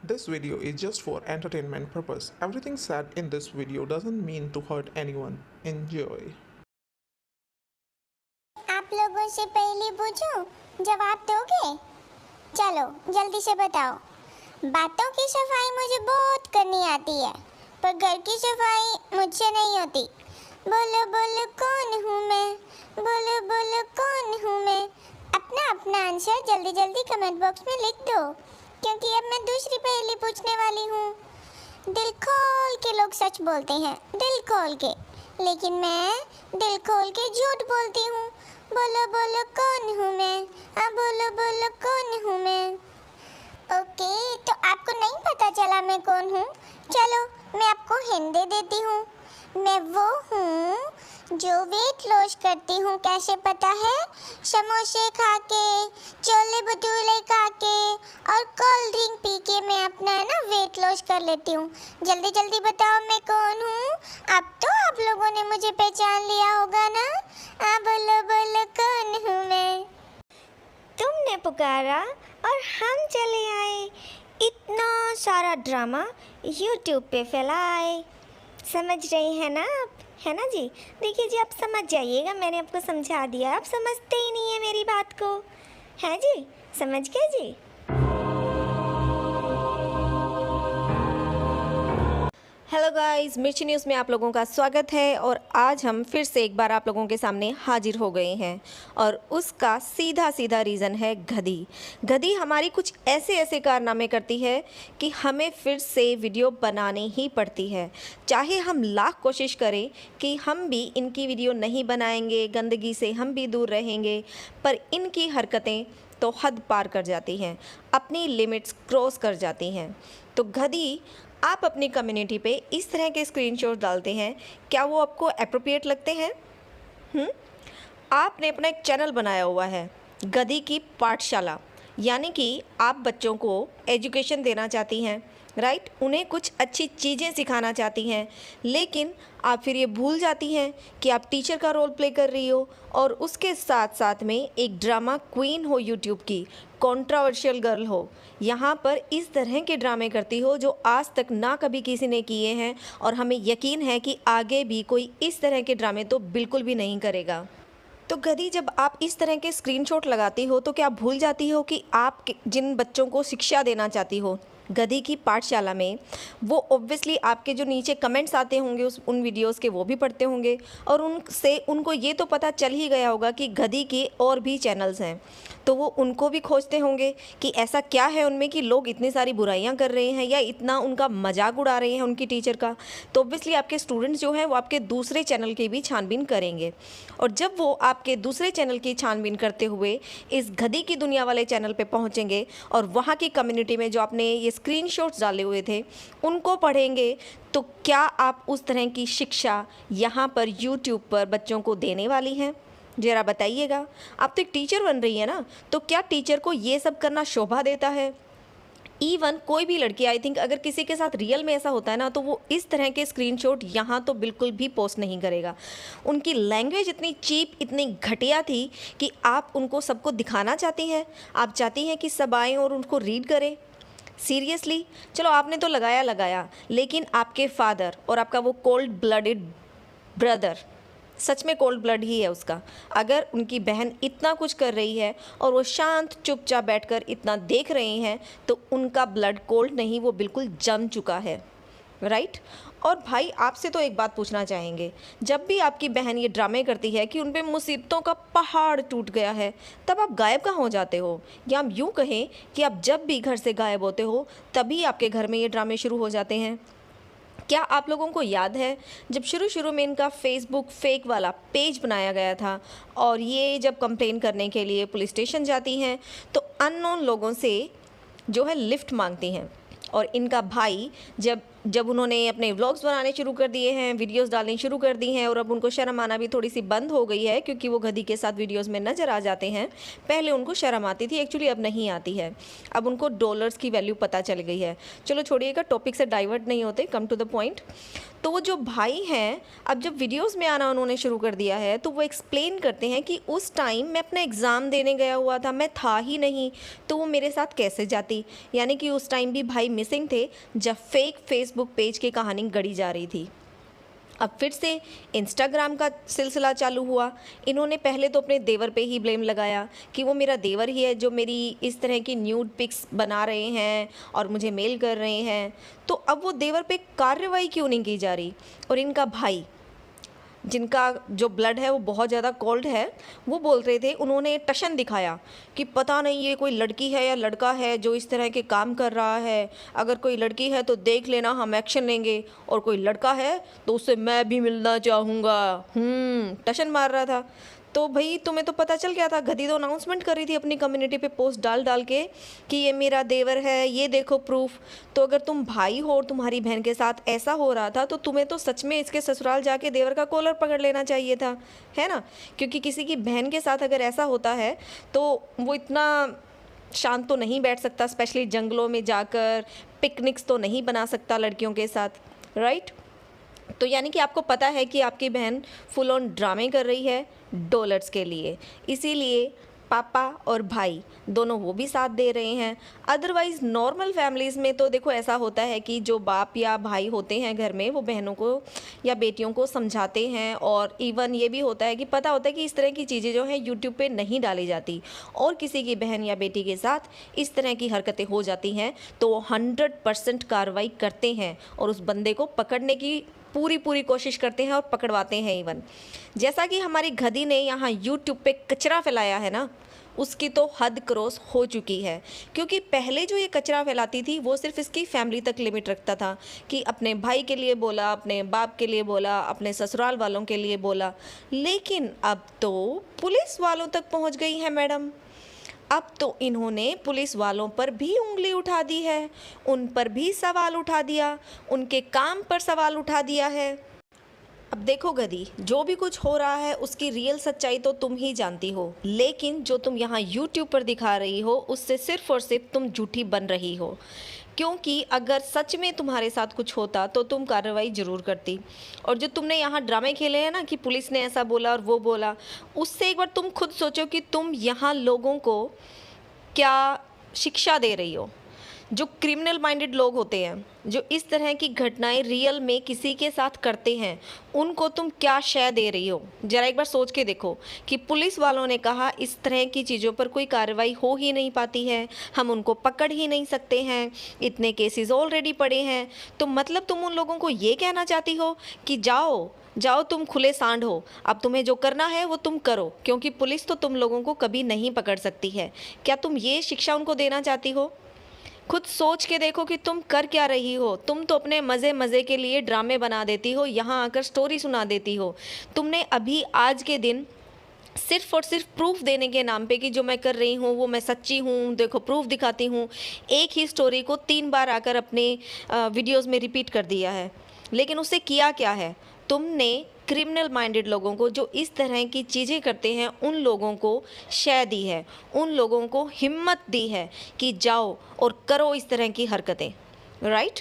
This video is just for entertainment purpose. Everything said in this video doesn't mean to hurt anyone. Enjoy. आप लोगों से पहले पूछूं, जवाब दोगे? चलो जल्दी से बताओ। बातों की सफाई मुझे बहुत करनी आती है, पर घर की सफाई मुझसे नहीं होती। बोलो बोलो कौन हूँ मैं, बोलो बोलो कौन हूँ मैं। अपना अपना आंसर जल्दी जल्दी कमेंट बॉक्स में लिख दो, क्योंकि अब मैं दूसरी पहेली पूछने वाली हूँ। दिल खोल के लोग सच बोलते हैं, दिल खोल के, लेकिन मैं दिल खोल के झूठ बोलती हूँ। बोलो बोलो कौन हूँ मैं, बोलो बोलो कौन हूँ मैं। ओके, तो आपको नहीं पता चला मैं कौन हूँ? चलो मैं आपको हिंट दे देती हूँ। मैं वो हूँ जो वेट लॉस करती हूँ। कैसे पता है? समोसे खा के, छोले भटूरे खा के और कोल्ड ड्रिंक पी के मैं अपना वेट लॉस कर लेती हूँ। जल्दी जल्दी बताओ मैं कौन हूँ? अब तो आप लोगों ने मुझे पहचान लिया होगा ना? बोलो बोलो कौन हूँ मैं। तुमने पुकारा और हम चले आए, इतना सारा ड्रामा YouTube पे फैलाए। समझ रही हैं ना आप? है ना जी? देखिए जी, आप समझ जाइएगा, मैंने आपको समझा दिया, आप समझते ही नहीं है मेरी बात को। है जी? समझ गए जी? हेलो गाइस, मिर्ची न्यूज़ में आप लोगों का स्वागत है। और आज हम फिर से एक बार आप लोगों के सामने हाजिर हो गए हैं, और उसका सीधा सीधा रीज़न है गधी। गधी हमारी कुछ ऐसे ऐसे कारनामे करती है कि हमें फिर से वीडियो बनानी ही पड़ती है। चाहे हम लाख कोशिश करें कि हम भी इनकी वीडियो नहीं बनाएंगे, गंदगी से हम भी दूर रहेंगे, पर इनकी हरकतें तो हद पार कर जाती हैं, अपनी लिमिट्स क्रॉस कर जाती हैं। तो गधी, आप अपनी कम्युनिटी पे इस तरह के स्क्रीनशॉट डालते हैं, क्या वो आपको एप्रोप्रिएट लगते हैं? आपने अपना एक चैनल बनाया हुआ है, गधी की पाठशाला, यानी कि आप बच्चों को एजुकेशन देना चाहती हैं, राइट? उन्हें कुछ अच्छी चीज़ें सिखाना चाहती हैं, लेकिन आप फिर ये भूल जाती हैं कि आप टीचर का रोल प्ले कर रही हो, और उसके साथ साथ में एक ड्रामा क्वीन हो, यूट्यूब की कंट्रोवर्शियल गर्ल हो। यहाँ पर इस तरह के ड्रामे करती हो जो आज तक ना कभी किसी ने किए हैं, और हमें यकीन है कि आगे भी कोई इस तरह के ड्रामे तो बिल्कुल भी नहीं करेगा। तो गधी, जब आप इस तरह के स्क्रीनशॉट लगाती हो तो क्या आप भूल जाती हो कि आप जिन बच्चों को शिक्षा देना चाहती हो गधी की पाठशाला में, वो ऑब्वियसली आपके जो नीचे कमेंट्स आते होंगे उन वीडियोस के, वो भी पढ़ते होंगे, और उनसे उनको ये तो पता चल ही गया होगा कि गधी के और भी चैनल्स हैं, तो वो उनको भी खोजते होंगे कि ऐसा क्या है उनमें कि लोग इतनी सारी बुराइयां कर रहे हैं या इतना उनका मजाक उड़ा रहे हैं उनकी टीचर का। तो ऑब्वियसली आपके स्टूडेंट्स जो हैं वो आपके दूसरे चैनल की भी छानबीन करेंगे, और जब वो आपके दूसरे चैनल की छानबीन करते हुए इस गधी की दुनिया वाले चैनल पे पहुंचेंगे और वहाँ की कम्युनिटी में जो आपने ये स्क्रीनशॉट्स डाले हुए थे उनको पढ़ेंगे, तो क्या आप उस तरह की शिक्षा यहाँ पर यूट्यूब पर बच्चों को देने वाली हैं? जरा बताइएगा। आप तो एक टीचर बन रही है ना, तो क्या टीचर को ये सब करना शोभा देता है? इवन कोई भी लड़की, आई थिंक अगर किसी के साथ रियल में ऐसा होता है ना, तो वो इस तरह के स्क्रीनशॉट यहाँ तो बिल्कुल भी पोस्ट नहीं करेगा। उनकी लैंग्वेज इतनी चीप, इतनी घटिया थी कि आप उनको सबको दिखाना चाहती हैं, आप चाहती हैं कि सब आएँ और उनको रीड करें। सीरियसली? चलो आपने तो लगाया, लेकिन आपके फादर और आपका वो कोल्ड ब्लडेड ब्रदर, सच में कोल्ड ब्लड ही है उसका, अगर उनकी बहन इतना कुछ कर रही है और वो शांत चुपचाप बैठकर इतना देख रहे हैं, तो उनका ब्लड कोल्ड नहीं, वो बिल्कुल जम चुका है, राइट? और भाई, आपसे तो एक बात पूछना चाहेंगे, जब भी आपकी बहन ये ड्रामे करती है कि उन पे मुसीबतों का पहाड़ टूट गया है, तब आप गायब कहाँ हो जाते हो? या हम यूँ कहें कि आप जब भी घर से गायब होते हो तभी आपके घर में ये ड्रामे शुरू हो जाते हैं। क्या आप लोगों को याद है जब शुरू में इनका फेसबुक फेक वाला पेज बनाया गया था, और ये जब कंप्लेन करने के लिए पुलिस स्टेशन जाती हैं तो अननोन लोगों से जो है लिफ्ट मांगती हैं, और इनका भाई जब जब उन्होंने अपने व्लॉग्स बनाने शुरू कर दिए हैं, वीडियोस डालनी शुरू कर दी हैं और अब उनको शर्म आना भी थोड़ी सी बंद हो गई है क्योंकि वो गधी के साथ वीडियोस में नज़र आ जाते हैं। पहले उनको शर्म आती थी, एक्चुअली अब नहीं आती है। अब उनको डॉलर्स की वैल्यू पता चल गई है। चलो छोड़िएगा, टॉपिक से डाइवर्ट नहीं होते, कम टू द पॉइंट। तो वो जो भाई हैं, अब जब वीडियोस में आना उन्होंने शुरू कर दिया है तो वो एक्सप्लेन करते हैं कि उस टाइम मैं अपना एग्ज़ाम देने गया हुआ था, मैं था ही नहीं, तो वो मेरे साथ कैसे जाती। यानी कि उस टाइम भी भाई मिसिंग थे जब फेक फेसबुक पेज की कहानी गढ़ी जा रही थी। अब फिर से इंस्टाग्राम का सिलसिला चालू हुआ। इन्होंने पहले तो अपने देवर पे ही ब्लेम लगाया कि वो मेरा देवर ही है जो मेरी इस तरह की न्यूड पिक्स बना रहे हैं और मुझे मेल कर रहे हैं। तो अब वो देवर पे कार्रवाई क्यों नहीं की जा रही। और इनका भाई, जिनका जो ब्लड है वो बहुत ज़्यादा कोल्ड है, वो बोल रहे थे, उन्होंने टशन दिखाया कि पता नहीं ये कोई लड़की है या लड़का है जो इस तरह के काम कर रहा है। अगर कोई लड़की है तो देख लेना, हम एक्शन लेंगे, और कोई लड़का है तो उससे मैं भी मिलना चाहूँगा। टशन मार रहा था। तो भाई तुम्हें तो पता चल गया था, गधी तो अनाउंसमेंट कर रही थी अपनी कम्युनिटी पे पोस्ट डाल डाल के कि ये मेरा देवर है, ये देखो प्रूफ। तो अगर तुम भाई हो और तुम्हारी बहन के साथ ऐसा हो रहा था तो तुम्हें तो सच में इसके ससुराल जाके देवर का कॉलर पकड़ लेना चाहिए था, है ना। क्योंकि किसी की बहन के साथ अगर ऐसा होता है तो वो इतना शांत तो नहीं बैठ सकता, स्पेशली जंगलों में जाकर पिकनिक्स तो नहीं बना सकता लड़कियों के साथ, राइट। तो यानी कि आपको पता है कि आपकी बहन फुल ऑन ड्रामे कर रही है डॉलर्स के लिए, इसीलिए पापा और भाई दोनों वो भी साथ दे रहे हैं। अदरवाइज़ नॉर्मल फैमिलीज़ में तो देखो ऐसा होता है कि जो बाप या भाई होते हैं घर में, वो बहनों को या बेटियों को समझाते हैं, और इवन ये भी होता है कि पता होता है कि इस तरह की चीज़ें जो हैं यूट्यूब पे नहीं डाली जाती, और किसी की बहन या बेटी के साथ इस तरह की हरकतें हो जाती हैं तो वो 100% कार्रवाई करते हैं और उस बंदे को पकड़ने की पूरी कोशिश करते हैं और पकड़वाते हैं। इवन जैसा कि हमारी गधी ने यहाँ यूट्यूब पे कचरा फैलाया है ना, उसकी तो हद क्रॉस हो चुकी है। क्योंकि पहले जो ये कचरा फैलाती थी वो सिर्फ इसकी फैमिली तक लिमिट रखता था कि अपने भाई के लिए बोला, अपने बाप के लिए बोला, अपने ससुराल वालों के लिए बोला, लेकिन अब तो पुलिस वालों तक पहुँच गई है मैडम। अब तो इन्होंने पुलिस वालों पर भी उंगली उठा दी है, उन पर भी सवाल उठा दिया, उनके काम पर सवाल उठा दिया है। अब देखो गधी, जो भी कुछ हो रहा है उसकी रियल सच्चाई तो तुम ही जानती हो, लेकिन जो तुम यहाँ यूट्यूब पर दिखा रही हो उससे सिर्फ और सिर्फ तुम झूठी बन रही हो। क्योंकि अगर सच में तुम्हारे साथ कुछ होता तो तुम कार्रवाई ज़रूर करती। और जो तुमने यहाँ ड्रामे खेले हैं ना कि पुलिस ने ऐसा बोला और वो बोला, उससे एक बार तुम खुद सोचो कि तुम यहाँ लोगों को क्या शिक्षा दे रही हो। जो क्रिमिनल माइंडेड लोग होते हैं, जो इस तरह की घटनाएं रियल में किसी के साथ करते हैं, उनको तुम क्या शय दे रही हो। ज़रा एक बार सोच के देखो कि पुलिस वालों ने कहा इस तरह की चीज़ों पर कोई कार्रवाई हो ही नहीं पाती है, हम उनको पकड़ ही नहीं सकते हैं, इतने केसेस ऑलरेडी पड़े हैं। तो मतलब तुम उन लोगों को ये कहना चाहती हो कि जाओ जाओ तुम खुले सांड हो, अब तुम्हें जो करना है वो तुम करो, क्योंकि पुलिस तो तुम लोगों को कभी नहीं पकड़ सकती है। क्या तुम ये शिक्षा उनको देना चाहती हो? खुद सोच के देखो कि तुम कर क्या रही हो। तुम तो अपने मज़े के लिए ड्रामे बना देती हो, यहाँ आकर स्टोरी सुना देती हो। तुमने अभी आज के दिन सिर्फ और सिर्फ प्रूफ देने के नाम पे कि जो मैं कर रही हूँ वो मैं सच्ची हूँ, देखो प्रूफ दिखाती हूँ, एक ही स्टोरी को 3 बार आकर अपने वीडियोज़ में रिपीट कर दिया है। लेकिन उससे किया क्या है? तुमने क्रिमिनल माइंडेड लोगों को, जो इस तरह की चीज़ें करते हैं, उन लोगों को शय दी है, उन लोगों को हिम्मत दी है कि जाओ और करो इस तरह की हरकतें, राइट।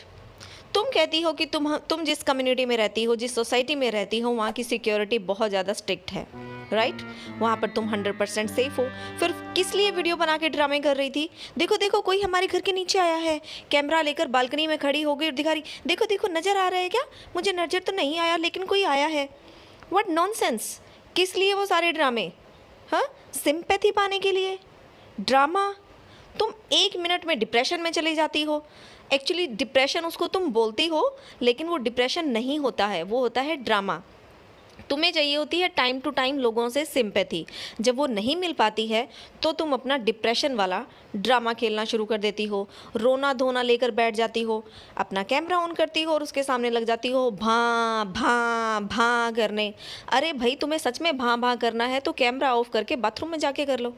तुम कहती हो कि तुम जिस कम्युनिटी में रहती हो, जिस सोसाइटी में रहती हो, वहाँ की सिक्योरिटी बहुत ज़्यादा स्ट्रिक्ट है, राइट। वहाँ पर तुम 100% सेफ हो, फिर किस लिए वीडियो बना के ड्रामे कर रही थी? देखो देखो कोई हमारे घर के नीचे आया है, कैमरा लेकर बालकनी में खड़ी हो गई और दिखा रही, देखो देखो नज़र आ रहा है क्या? मुझे नज़र तो नहीं आया लेकिन कोई आया है। What nonsense. किस लिए वो सारे ड्रामे? हाँ, सिंपैथी पाने के लिए ड्रामा। तुम 1 मिनट में डिप्रेशन में चली जाती हो। एक्चुअली डिप्रेशन उसको तुम बोलती हो, लेकिन वो डिप्रेशन नहीं होता है, वो होता है ड्रामा। तुम्हें चाहिए होती है टाइम टू टाइम लोगों से सिंपैथी। जब वो नहीं मिल पाती है तो तुम अपना डिप्रेशन वाला ड्रामा खेलना शुरू कर देती हो, रोना धोना लेकर बैठ जाती हो, अपना कैमरा ऑन करती हो और उसके सामने लग जाती हो भां भां भां करने। अरे भाई, तुम्हें सच में भां भां करना है तो कैमरा ऑफ करके बाथरूम में जाके कर लो।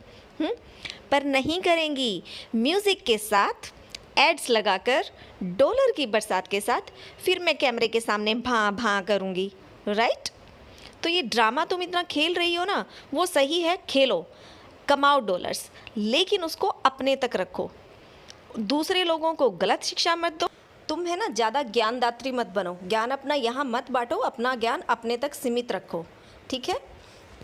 पर नहीं करेंगी। म्यूज़िक के साथ एड्स लगाकर डॉलर की बरसात के साथ फिर मैं कैमरे के सामने भां भां करूँगी, राइट? तो ये ड्रामा तुम इतना खेल रही हो ना, वो सही है, खेलो, कमाओ डॉलर्स, लेकिन उसको अपने तक रखो, दूसरे लोगों को गलत शिक्षा मत दो। तुम है ना ज़्यादा ज्ञानदात्री मत बनो, ज्ञान अपना यहाँ मत बांटो, अपना ज्ञान अपने तक सीमित रखो, ठीक है?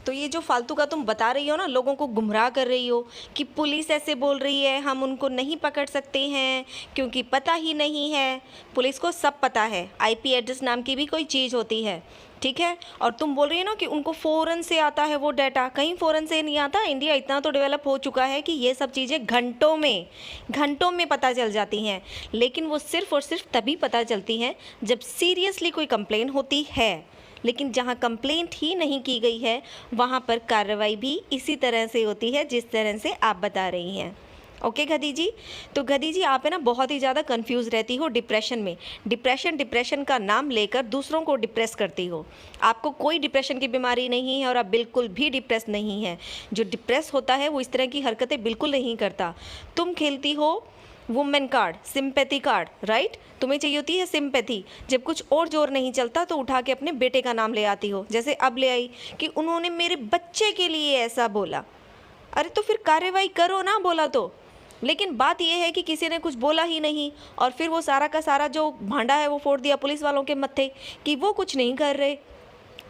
तो ये जो फालतू का तुम बता रही हो ना, लोगों को गुमराह कर रही हो कि पुलिस ऐसे बोल रही है, हम उनको नहीं पकड़ सकते हैं क्योंकि पता ही नहीं है। पुलिस को सब पता है, आईपी एड्रेस नाम की भी कोई चीज़ होती है, ठीक है? और तुम बोल रही हो ना कि उनको फ़ौरन से आता है वो डाटा, कहीं फ़ौरन से नहीं आता। इंडिया इतना तो डेवलप हो चुका है कि ये सब चीज़ें घंटों में पता चल जाती हैं, लेकिन वो सिर्फ़ और सिर्फ तभी पता चलती हैं जब सीरियसली कोई कंप्लेन होती है। लेकिन जहाँ कंप्लेंट ही नहीं की गई है वहाँ पर कार्रवाई भी इसी तरह से होती है जिस तरह से आप बता रही हैं। ओके गधी जी? तो गधी जी, आप है ना बहुत ही ज़्यादा कंफ्यूज रहती हो डिप्रेशन में। डिप्रेशन का नाम लेकर दूसरों को डिप्रेस करती हो। आपको कोई डिप्रेशन की बीमारी नहीं है और आप बिल्कुल भी डिप्रेस नहीं है। जो डिप्रेस होता है वो इस तरह की हरकतें बिल्कुल नहीं करता। तुम खेलती हो women card, sympathy card, right? तुम्हें चाहिए होती है सिंपैथी। जब कुछ और जोर नहीं चलता तो उठा के अपने बेटे का नाम ले आती हो, जैसे अब ले आई कि उन्होंने मेरे बच्चे के लिए ऐसा बोला। अरे तो फिर कार्रवाई करो ना, बोला तो। लेकिन बात यह है कि किसी ने कुछ बोला ही नहीं और फिर वो सारा का सारा जो भांडा है वो फोड़ दिया पुलिस वालों के मत्थे कि वो कुछ नहीं कर रहे,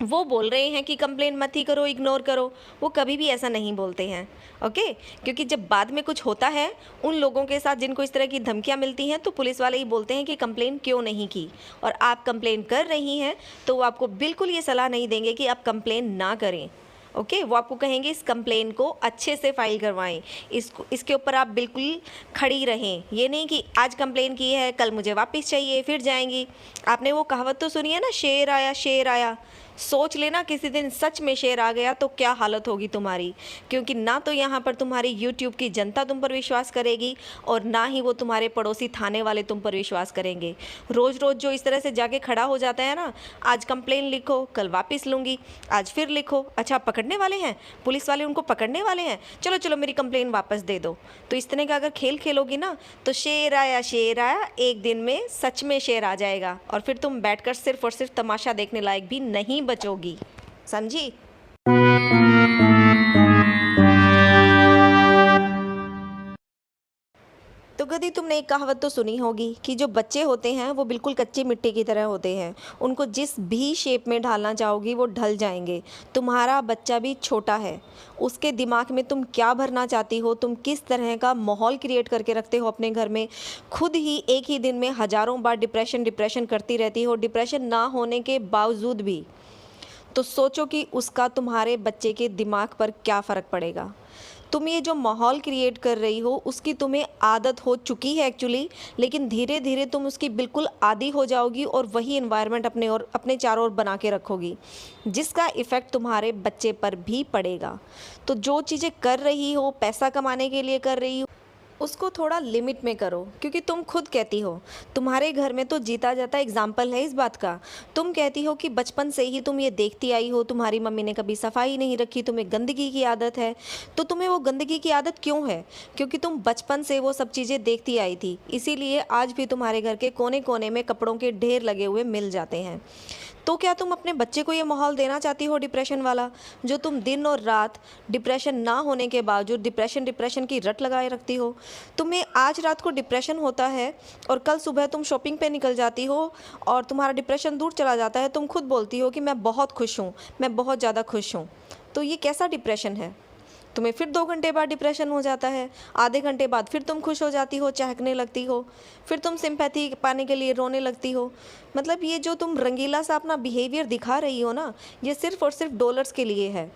वो बोल रहे हैं कि कंप्लेन मत ही करो, इग्नोर करो। वो कभी भी ऐसा नहीं बोलते हैं, ओके? क्योंकि जब बाद में कुछ होता है उन लोगों के साथ जिनको इस तरह की धमकियां मिलती हैं तो पुलिस वाले ही बोलते हैं कि कंप्लेन क्यों नहीं की। और आप कंप्लेन कर रही हैं तो वो आपको बिल्कुल ये सलाह नहीं देंगे कि आप कंप्लेन ना करें, ओके? वो आपको कहेंगे इस कंप्लेन को अच्छे से फाइल करवाएं, इसके ऊपर आप बिल्कुल खड़ी रहें। ये नहीं कि आज कंप्लेन की है कल मुझे वापस चाहिए फिर जाएंगी। आपने वो कहावत तो सुनी है ना, शेर आया शेर आया। सोच लेना किसी दिन सच में शेर आ गया तो क्या हालत होगी तुम्हारी। क्योंकि ना तो यहाँ पर तुम्हारी यूट्यूब की जनता तुम पर विश्वास करेगी और ना ही वो तुम्हारे पड़ोसी थाने वाले तुम पर विश्वास करेंगे। रोज़ रोज़ जो इस तरह से जाके खड़ा हो जाता है ना, आज कंप्लेन लिखो कल वापस लूँगी, आज फिर लिखो, अच्छा पकड़ने वाले हैं पुलिस वाले, उनको पकड़ने वाले हैं, चलो चलो मेरी कंप्लेन वापस दे दो। तो इस तरह का अगर खेल खेलोगी ना तो शेर आया एक दिन में सच में शेर आ जाएगा और फिर तुम बैठकर सिर्फ और सिर्फ तमाशा देखने लायक भी नहीं बचोगी, समझी? तो गधी, तुमने एक कहावत तो सुनी होगी कि जो बच्चे होते हैं वो बिल्कुल कच्ची मिट्टी की तरह होते हैं, उनको जिस भी शेप में ढालना चाहोगी वो ढल जाएंगे। तुम्हारा बच्चा भी छोटा है, उसके दिमाग में तुम क्या भरना चाहती हो, तुम किस तरह का माहौल क्रिएट करके रखते हो अपने घर में, खुद ही एक ही दिन में हज़ारों बार डिप्रेशन करती रहती हो, डिप्रेशन ना होने के बावजूद भी। तो सोचो कि उसका तुम्हारे बच्चे के दिमाग पर क्या फ़र्क पड़ेगा। तुम ये जो माहौल क्रिएट कर रही हो उसकी तुम्हें आदत हो चुकी है एक्चुअली, लेकिन धीरे धीरे तुम उसकी बिल्कुल आदी हो जाओगी और वही एनवायरनमेंट अपने चारों ओर बना के रखोगी, जिसका इफ़ेक्ट तुम्हारे बच्चे पर भी पड़ेगा। तो जो चीज़ें कर रही हो पैसा कमाने के लिए कर रही हो उसको थोड़ा लिमिट में करो, क्योंकि तुम खुद कहती हो, तुम्हारे घर में तो जीता जाता एग्जाम्पल है इस बात का। तुम कहती हो कि बचपन से ही तुम ये देखती आई हो, तुम्हारी मम्मी ने कभी सफाई नहीं रखी, तुम्हें गंदगी की आदत है। तो तुम्हें वो गंदगी की आदत क्यों है? क्योंकि तुम बचपन से वो सब चीज़ें देखती आई थी, इसीलिए आज भी तुम्हारे घर के कोने कोने में कपड़ों के ढेर लगे हुए मिल जाते हैं। तो क्या तुम अपने बच्चे को ये माहौल देना चाहती हो डिप्रेशन वाला, जो तुम दिन और रात डिप्रेशन ना होने के बावजूद डिप्रेशन की रट लगाए रखती हो? तुम्हें आज रात को डिप्रेशन होता है और कल सुबह तुम शॉपिंग पे निकल जाती हो और तुम्हारा डिप्रेशन दूर चला जाता है, तुम खुद बोलती हो कि मैं बहुत खुश हूँ, मैं बहुत ज़्यादा खुश हूँ। तो ये कैसा डिप्रेशन है? तुम्हें फिर 2 घंटे बाद डिप्रेशन हो जाता है, आधे घंटे बाद फिर तुम खुश हो जाती हो, चहकने लगती हो, फिर तुम सिंपैथी पाने के लिए रोने लगती हो। मतलब ये जो तुम रंगीला सा अपना बिहेवियर दिखा रही हो ना, ये सिर्फ़ और सिर्फ डॉलर्स के लिए है।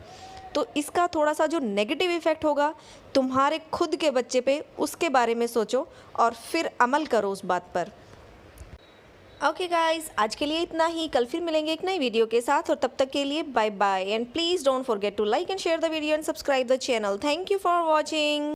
तो इसका थोड़ा सा जो नेगेटिव इफ़ेक्ट होगा तुम्हारे खुद के बच्चे पे, उसके बारे में सोचो और फिर अमल करो उस बात पर। ओके गाइस, आज के लिए इतना ही। कल फिर मिलेंगे एक नई वीडियो के साथ और तब तक के लिए bye bye and please don't forget to like and share the video and subscribe the channel. Thank you for watching.